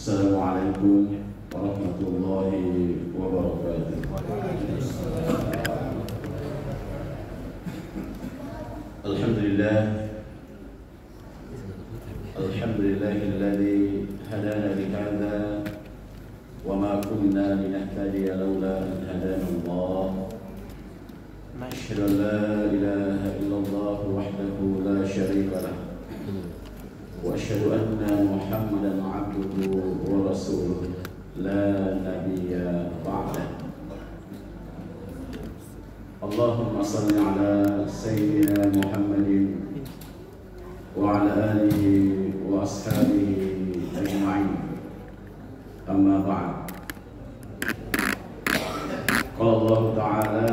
Assalamualaikum warahmatullahi wabarakatuh. Alhamdulillah, alhamdulillahilladzi hadana lihadza wa ma kunna linahtadiya laula an hadana Allah. Asyhadu an la ilaha illallah wahdahu la syarika lah. Wa asyhadu anna Muhammadan abduhu wa rasuluh la nabiyya ba'dah. Allahumma salli ala sayyidina Muhammadin wa ala alihi wa ashabihi ajma'in. Amma ba'd. Qala Allah Ta'ala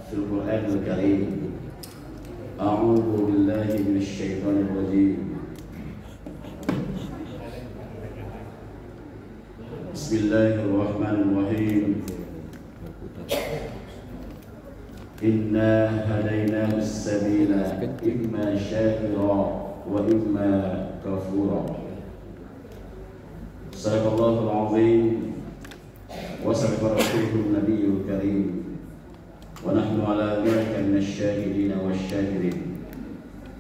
fil Qur'anil Karim, a'udzu billahi minasy syaithanir rajim. Bismillahirrahmanirrahim. Inna hadainahu as-sabila imma syakira wa imma kafura. Sadaqallahul azim wa sadaqa rasulun nabiyyul karim. Wa nahnu ala dzalika minasy syahidin wasyakirin.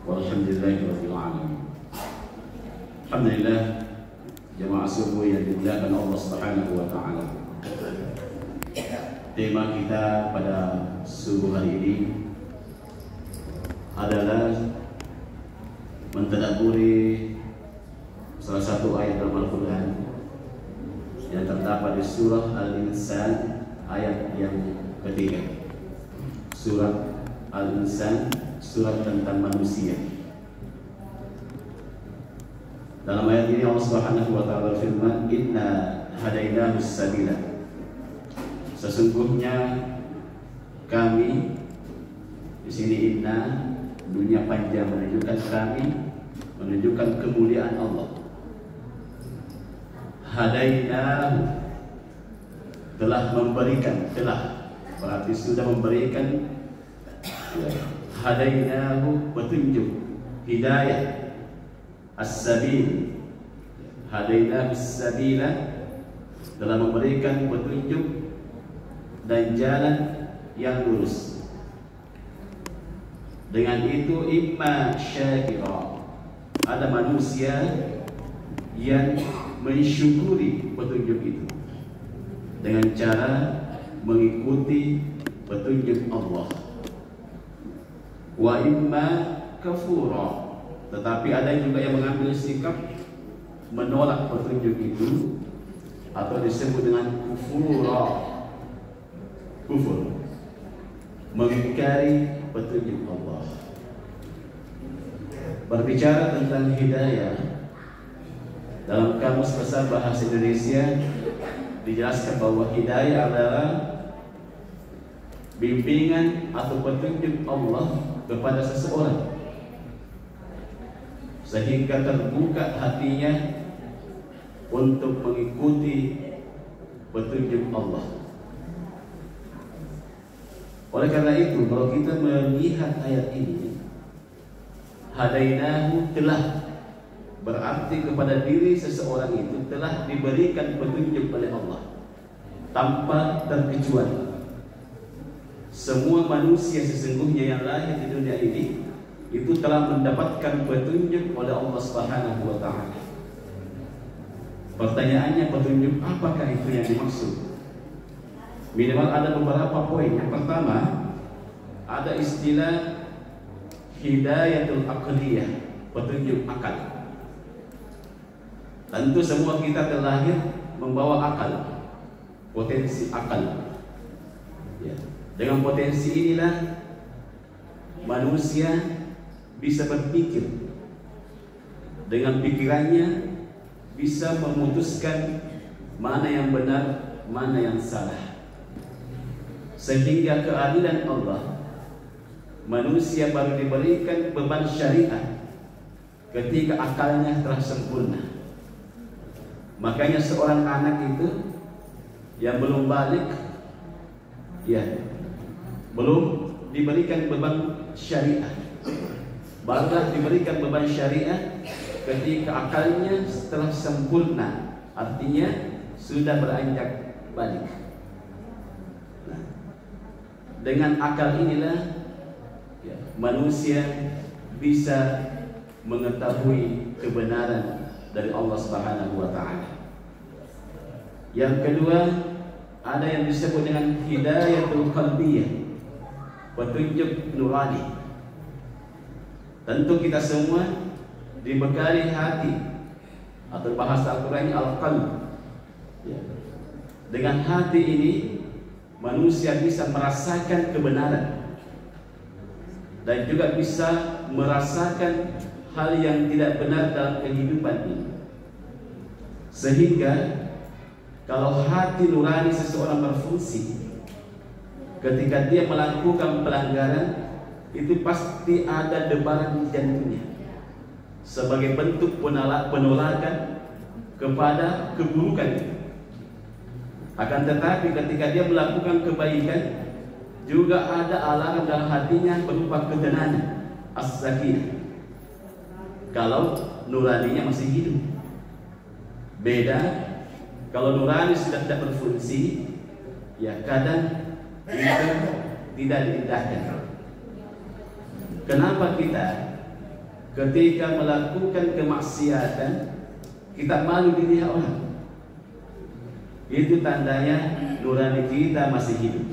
Walhamdulillahi rabbil alamin. Alhamdulillah, jemaah subuh yang dimuliakan Allah Subhanahu wa taala. Tema kita pada subuh hari ini adalah mentadabburi salah satu ayat dalam Al-Qur'an yang terdapat di surah Al-Insan ayat yang ketiga. Surah Al-Insan, surat tentang manusia. Dalam ayat ini Allah Subhanahu wa taala berfirman, "Inna hadainahu as-sabila." Sesungguhnya kami, di sini inna, dunia panjang menunjukkan kami, menunjukkan kemuliaan Allah. Hadainahu, telah memberikan, telah berarti sudah memberikan. Hadainahu, petunjuk, hidayah. As-sabil, hadainahu as-sabila, telah memberikan petunjuk dan jalan yang lurus. Dengan itu imma syakira, ada manusia yang mensyukuri petunjuk itu dengan cara mengikuti petunjuk Allah. Wa imma kafura, tetapi ada juga yang mengambil sikap menolak petunjuk itu atau disebut dengan kufura. Kufur, mengingkari petunjuk Allah. Berbicara tentang hidayah, dalam Kamus Besar Bahasa Indonesia dijelaskan bahwa hidayah adalah bimbingan atau petunjuk Allah kepada seseorang sehingga terbuka hatinya untuk mengikuti petunjuk Allah. Oleh karena itu, kalau kita melihat ayat ini, hadainahu, telah berarti kepada diri seseorang itu telah diberikan petunjuk oleh Allah tanpa terkecuali. Semua manusia sesungguhnya yang lahir di dunia ini itu telah mendapatkan petunjuk oleh Allah Subhanahu wa taala. Pertanyaannya, petunjuk apakah itu yang dimaksud? Minimal ada beberapa poin. Yang pertama, ada istilah hidayatul aqliyah, petunjuk akal. Tentu semua kita terlahir membawa akal, potensi akal. Ya. Dengan potensi inilah manusia bisa berpikir. Dengan pikirannya bisa memutuskan mana yang benar, mana yang salah. Sehingga keadilan Allah, manusia baru diberikan beban syariat ketika akalnya telah sempurna. Makanya seorang anak itu yang belum balik, ya, belum diberikan beban syariat, barulah diberikan beban syariat ketika akalnya telah sempurna, artinya sudah beranjak balik. Nah, dengan akal inilah ya, manusia bisa mengetahui kebenaran dari Allah Subhanahu wa taala. Yang kedua, ada yang disebut dengan hidayatul qalbiyah, petunjuk nurani. Tentu kita semua dibekali hati, atau bahasa Al-Qur'an al-qalb. Ya. Dengan hati ini manusia bisa merasakan kebenaran dan juga bisa merasakan hal yang tidak benar dalam kehidupan ini. Sehingga kalau hati nurani seseorang berfungsi, ketika dia melakukan pelanggaran, itu pasti ada debaran di jantungnya sebagai bentuk penolakan kepada keburukan. Akan tetapi ketika dia melakukan kebaikan, juga ada alarm dalam hatinya berupa ketenangan, as-sakinah. Kalau nuraninya masih hidup. Beda kalau nurani sudah tidak berfungsi, ya kadang itu tidak diindahkan. Kenapa kita ketika melakukan kemaksiatan kita malu dilihat orang? Itu tandanya nurani kita masih hidup.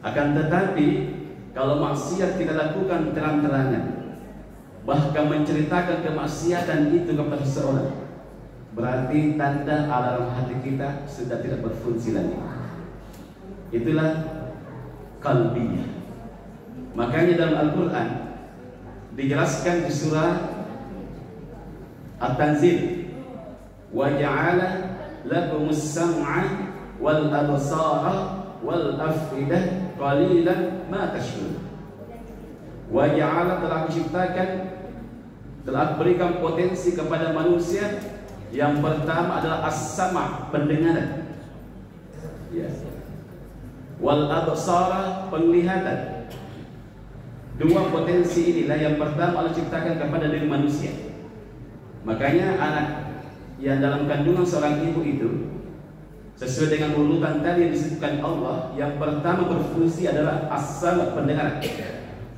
Akan tetapi kalau maksiat kita lakukan terang-terangan, bahkan menceritakan kemaksiatan itu kepada seseorang, berarti tanda alarm hati kita sudah tidak berfungsi lagi. Itulah qalbiyah. Makanya dalam Al-Quran dijelaskan di surah At-Tanzil, wa ja'ala lakumus sam'a wal absara wal afidah qalilan ma tashkurun. Wa ja'ala, telah menciptakan, telah berikan potensi kepada manusia. Yang pertama adalah as-sama', pendengaran, ya. Wal absara, penglihatan. Dua potensi inilah yang pertama Allah ciptakan kepada diri manusia. Makanya anak yang dalam kandungan seorang ibu itu, sesuai dengan urutan tadi yang disebutkan Allah, yang pertama berfungsi adalah as-sama', pendengaran.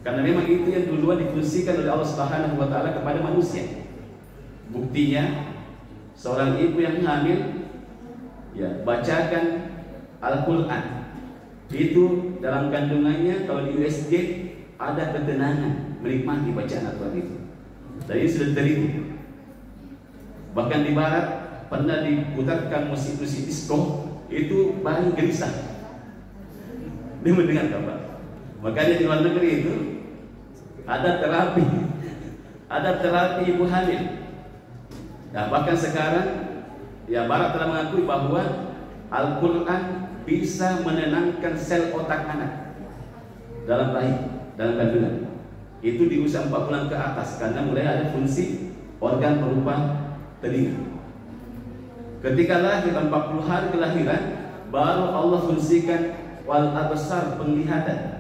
Karena memang itu yang duluan difungsikan oleh Allah Subhanahu wa taala kepada manusia. Buktinya seorang ibu yang hamil, ya, bacakan Al-Qur'an. Itu dalam kandungannya, kalau di USG ada ketenangan menikmati bacaan Al-Qur'an itu. Dan ini sudah terjadi. Bahkan di barat pernah diputarkan musik-musik disco, itu bayi gelisah dia mendengar kabar. Makanya di luar negeri itu ada terapi ibu hamil. Nah, bahkan sekarang ya barat telah mengakui bahwa Al-Quran bisa menenangkan sel otak anak dalam bayi, dalam kandungan. Itu di usia 4 bulan ke atas, karena mulai ada fungsi organ berupa telinga. Ketika lahir 40 hari kelahiran, baru Allah fungsikan wal absar, penglihatan.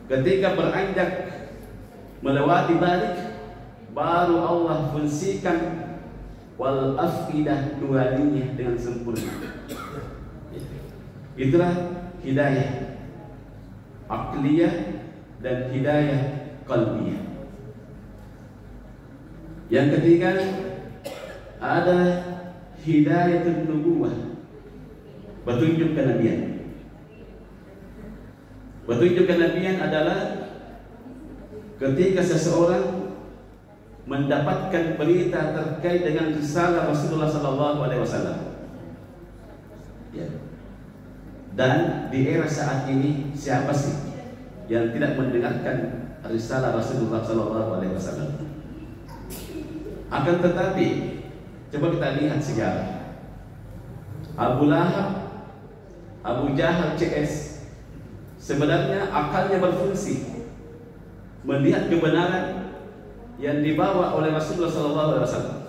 Ketika beranjak melewati balik, baru Allah fungsikan wal afidah, nuraninya dengan sempurna. Itulah hidayah aqliyah dan hidayah qalbiyah. Yang ketiga ada hidayatul nubuwah, petunjuk kenabian. Petunjuk kenabian adalah ketika seseorang mendapatkan berita terkait dengan risalah Rasulullah SAW. Ya. Dan di era saat ini, siapa sih yang tidak mendengarkan risalah Rasulullah SAW? Akan tetapi, coba kita lihat sejarah. Abu Lahab, Abu Jahal CS, sebenarnya akalnya berfungsi melihat kebenaran yang dibawa oleh Rasulullah SAW.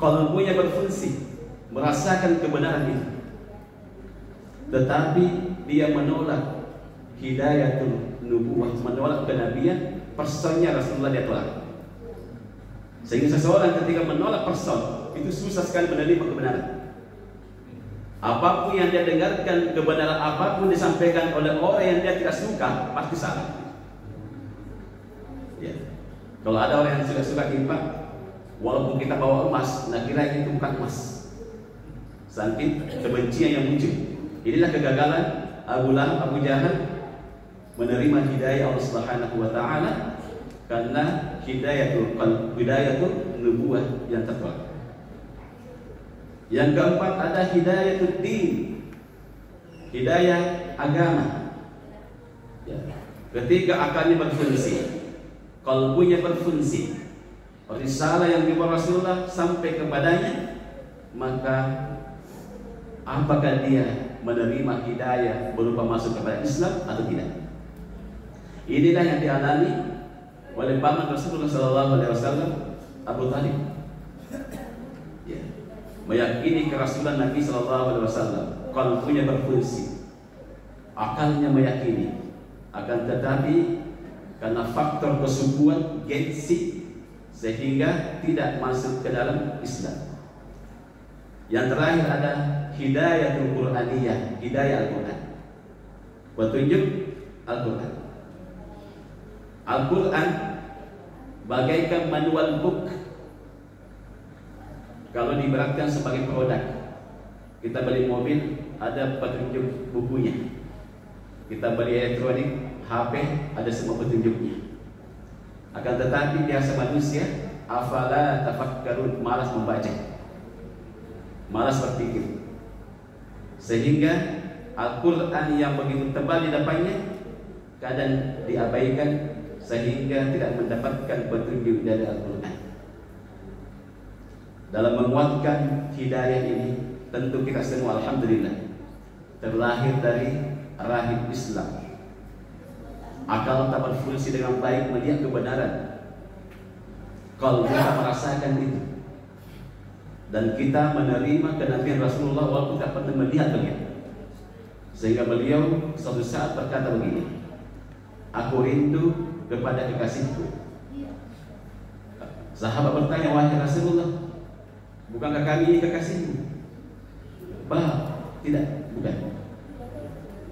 Qalbunya berfungsi merasakan kebenaran itu, tetapi dia menolak hidayatul nubuwah, menolak kenabian, personnya Rasulullah dia tolak. Sehingga seseorang ketika menolak person itu susah sekali menerima kebenaran. Apapun yang dia dengarkan, kebenaran apapun disampaikan oleh orang yang dia tidak suka, pasti salah. Ya. Kalau ada orang yang suka infak, walaupun kita bawa emas, nah kira itu bukan emas. Saking kebencian yang muncul. Inilah kegagalan Abu Lahab, Abu Jahal menerima hidayah Allah Subhanahu wa taala karena hidayatul nubuwah yang tertolak. Yang keempat ada hidayatul din, hidayah agama. Ya. Ketika akalnya berfungsi, kalbunya berfungsi, risalah yang dibawa Rasulullah sampai kepadanya, maka apakah dia menerima hidayah berupa masuk kepada Islam atau tidak? Inilah yang dialami oleh paman Rasulullah SAW, Abu Talib. Ya. Meyakini kerasulan Nabi SAW, kalbunya berfungsi, akalnya meyakini, akan tetapi karena faktor kesukuan, gengsi, sehingga tidak masuk ke dalam Islam. Yang terakhir ada hidayatul Qur'aniyah, hidayah Al-Quran, petunjuk Al-Quran. Al-Quran bagaikan manual book. Kalau diberatkan sebagai produk, kita beli mobil ada petunjuk bukunya, kita beli elektronik, HP ada semua petunjuknya. Akan tetapi biasa manusia, afala tafakkarun, malas membaca, malas berpikir, sehingga Al-Quran yang begitu tebal di depannya kadang diabaikan sehingga tidak mendapatkan petunjuk dari Al-Quran. Dalam menguatkan hidayah ini, tentu kita semua alhamdulillah terlahir dari rahim Islam. Akal tak berfungsi dengan baik melihat kebenaran, kalau kita merasakan itu, dan kita menerima kenabian Rasulullah walaupun tak pernah melihat beliau. Sehingga beliau suatu saat berkata begini, aku rindu kepada kekasihku. Sahabat bertanya, wahai Rasulullah, bukankah kami ini kekasihmu? Bah, tidak, bukan.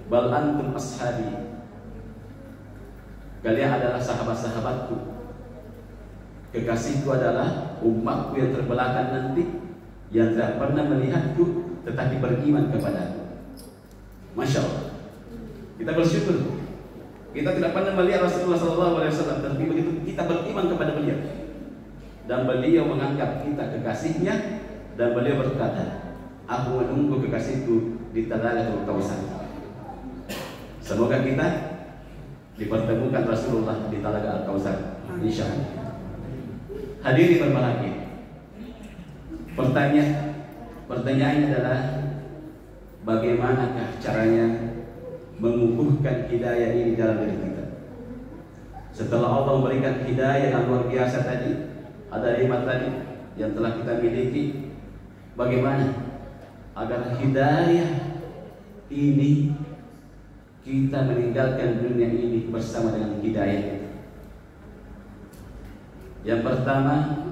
Bal antum ashabi, kalian adalah sahabat-sahabatku. Kekasihku adalah umatku yang terbelakang nanti, yang tidak pernah melihatku tetapi beriman kepadaku. Masya Allah, kita bersyukur. Kita tidak pernah melihat Rasulullah SAW, tapi begitu kita beriman kepada beliau, dan beliau menganggap kita kekasihnya, dan beliau berkata, aku menunggu kekasihku di Thalalatul Kautsar. Semoga kita dipertemukan Rasulullah di Telaga Al-Kautsar, insyaallah. Hadirin berbahagia, pertanyaannya adalah bagaimanakah caranya mengukuhkan hidayah ini dalam diri kita? Setelah Allah memberikan hidayah yang luar biasa tadi, ada 5 tadi yang telah kita miliki, bagaimana agar hidayah ini kita meninggalkan dunia ini bersama dengan hidayah? Yang pertama,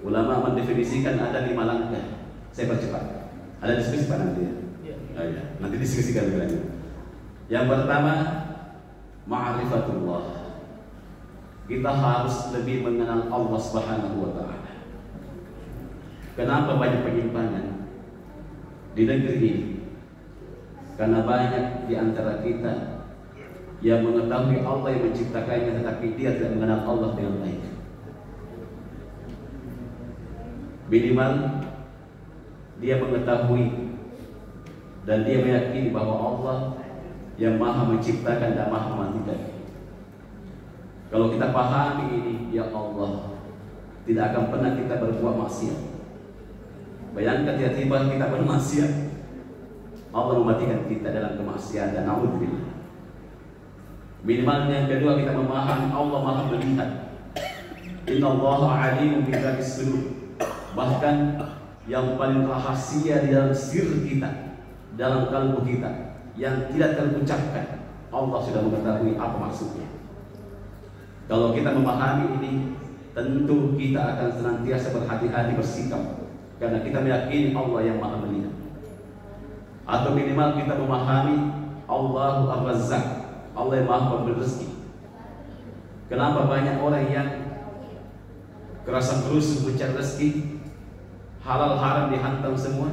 ulama mendefinisikan ada 5 langkah. Saya percepat. Ada diskusi Pak nanti ya? Oh, ya. Nanti diskusikan lagi. Yang pertama, ma'rifatullah. Kita harus lebih mengenal Allah Subhanahu wa taala. Kenapa banyak penyimpangan di negeri ini? Karena banyak di antara kita yang mengetahui Allah yang menciptakannya, tetapi dia tidak mengenal Allah dengan baik. Minimal dia mengetahui dan dia meyakini bahwa Allah yang maha menciptakan dan maha mematikan. Kalau kita pahami ini, ya Allah, tidak akan pernah kita berbuat maksiat. Bayangkan tiba-tiba kita bermaksiat, Allah mematikan kita dalam kemaksiatan. Naudzubillah. Minimal yang kedua, kita memahami Allah maha melihat. Innallaha alimun bidzati sudur. Bahkan yang paling rahasia di dalam sir kita, dalam kalbu kita, yang tidak terucapkan, Allah sudah mengetahui apa maksudnya. Kalau kita memahami ini, tentu kita akan senantiasa berhati-hati bersikap, karena kita meyakini Allah yang Maha melihat. Atau minimal kita memahami Allahu Ar-Razzaq, Allah yang Maha pemberi rezeki. Kenapa banyak orang yang kerasa kerusuh mencari rezeki, halal haram dihantam semua?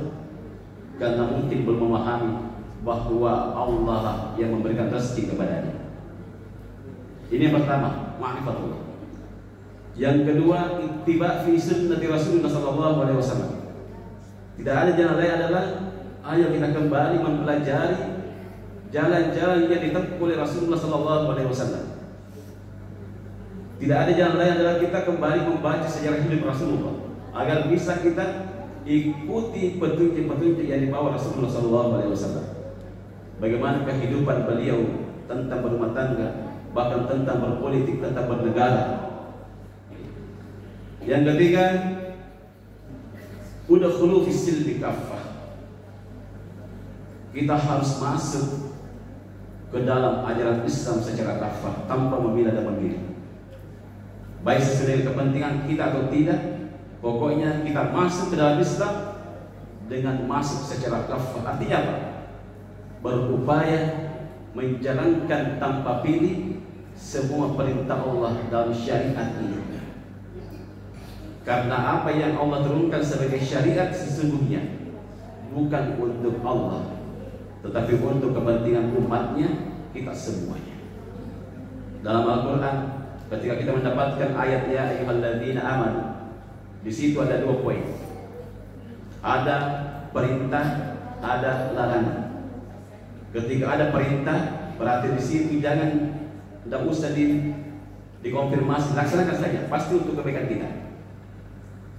Karena mungkin belum memahami bahwa Allah yang memberikan rezeki kepadanya. Ini yang pertama, ma'rifatullah. Yang kedua, ittiba fi sunnati Rasulullah sallallahu alaihi wasallam. Tidak ada jalan lain adalah ayo kita kembali mempelajari jalan-jalan yang ditempuh oleh Rasulullah sallallahu alaihi wasallam. Tidak ada jalan lain adalah kita kembali membaca sejarah hidup Rasulullah agar bisa kita ikuti petunjuk-petunjuk yang dibawa Rasulullah SAW. Bagaimana kehidupan beliau tentang berumah tangga, bahkan tentang berpolitik, tentang bernegara. Yang ketiga, udkhulu fis silmi kaffah. Kita harus masuk ke dalam ajaran Islam secara kafah, tanpa memilah dan memilih. Baik sesuai dengan kepentingan kita atau tidak, pokoknya kita masuk ke dalam Islam dengan masuk secara kafah. Artinya apa? Berupaya menjalankan tanpa pilih semua perintah Allah dalam syariat ini. Karena apa yang Allah turunkan sebagai syariat sesungguhnya bukan untuk Allah, tetapi untuk kepentingan umatnya, kita semuanya. Dalam Al-Quran, ketika kita mendapatkan ayat ya ayyuhalladzina amanu, di situ ada dua poin. Ada perintah, ada larangan. Ketika ada perintah, berarti di situ tidak usah dikonfirmasi, laksanakan saja, pasti untuk kebaikan kita.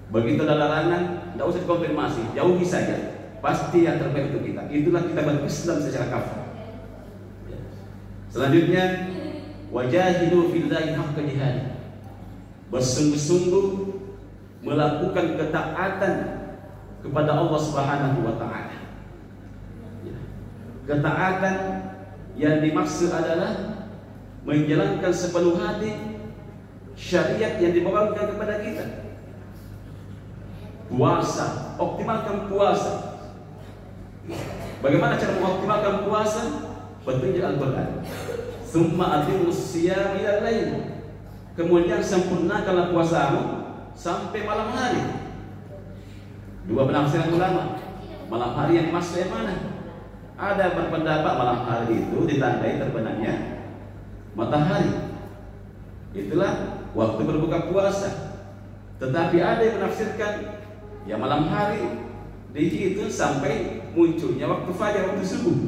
Begitu ada larangan, tidak usah dikonfirmasi, jauhi saja, pasti yang terbaik untuk kita. Itulah kita berislam secara kafah. Selanjutnya, wajahidu fillahi haqqa jihad. Bersungguh-sungguh melakukan ketaatan kepada Allah Subhanahu wa taala. Ketaatan yang dimaksud adalah menjalankan sepenuh hati syariat yang dibawakan kepada kita. Puasa, optimalkan puasa. Bagaimana cara mengoptimalkan puasa? Petunjuk Al-Quran. Summa atimus siyam ila lail. Kemudian sempurnakanlah puasamu sampai malam hari. Dua penafsiran ulama. Malam hari yang dimaksud yang mana? Ada berpendapat malam hari itu ditandai terbenamnya matahari. Itulah waktu berbuka puasa. Tetapi ada yang menafsirkan ya malam hari dihitung sampai munculnya waktu fajar, waktu subuh.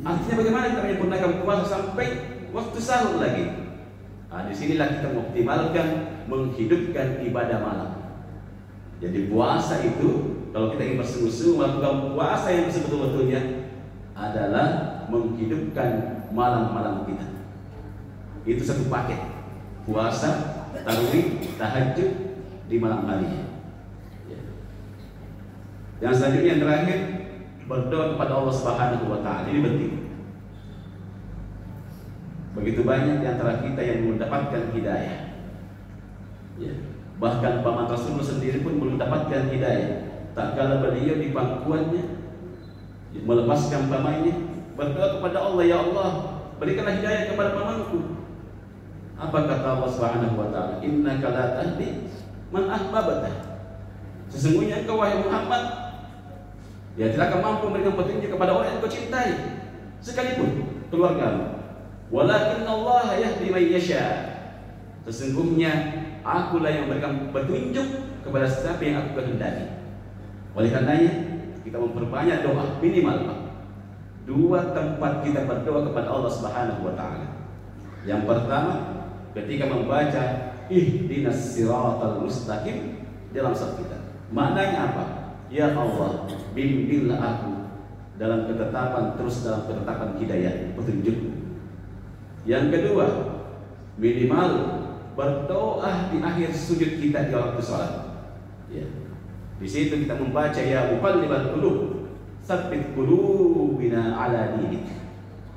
Artinya bagaimana kita menyempurnakan puasa sampai waktu sahur lagi? Nah, disinilah kita mengoptimalkan, menghidupkan ibadah malam. Jadi puasa itu, kalau kita ingin bersungguh-sungguh melakukan puasa yang sebetul-betulnya adalah menghidupkan malam-malam kita. Itu satu paket. Puasa, tarawih, tahajud di malam hari. Yang selanjutnya yang terakhir, berdoa kepada Allah Subhanahu wa taala. Ini penting. Begitu banyak di antara kita yang mendapatkan hidayah. Ya. Bahkan paman Rasulullah sendiri pun belum mendapatkan hidayah. Tak kala beliau di pangkuannya melepaskan pamannya, berdoa kepada Allah, ya Allah, berikanlah hidayah kepada pamanku. Apa kata Allah Subhanahu wa taala? Innaka la tahdi man ahbabta. Sesungguhnya engkau wahai Muhammad, ya tidak akan mampu memberikan petunjuk kepada orang yang kau cintai, sekalipun keluargamu. Walakin Allah yahdi man yasha. Sesungguhnya akulah yang memberikan petunjuk kepada siapa yang aku kehendaki. Oleh karenanya kita memperbanyak doa, minimal dua tempat kita berdoa kepada Allah Subhanahu wa taala. Yang pertama, ketika membaca ihdinas siratal mustaqim dalam salat kita. Maknanya apa? Ya Allah, bimbinglah aku dalam ketetapan, terus dalam ketetapan hidayah, petunjuk. Yang kedua, minimal berdoa di akhir sujud kita di waktu salat. Ya. Di situ kita membaca ya muqallibal qulub, tsabbit qulubina ala dinik.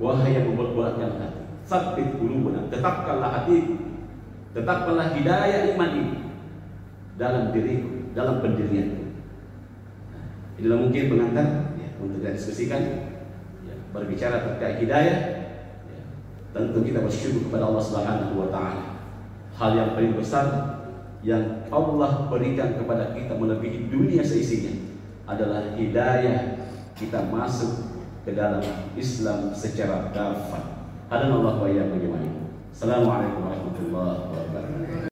Wahai yang membolak-balikkan hati, tsabbit qulubana, tetapkanlah hati Tetapkanlah hidayah iman ini dalam diriku, dalam pendirianku. Inilah mungkin pengantar ya, untuk kita diskusikan ya, berbicara terkait hidayah ya, tentu kita bersyukur kepada Allah Subhanahu wa Ta'ala. Hal yang paling besar yang Allah berikan kepada kita melebihi dunia seisinya adalah hidayah kita masuk ke dalam Islam secara kafah. Hadanallahu wa iyyakum ajma'in. Assalamualaikum warahmatullahi wabarakatuh.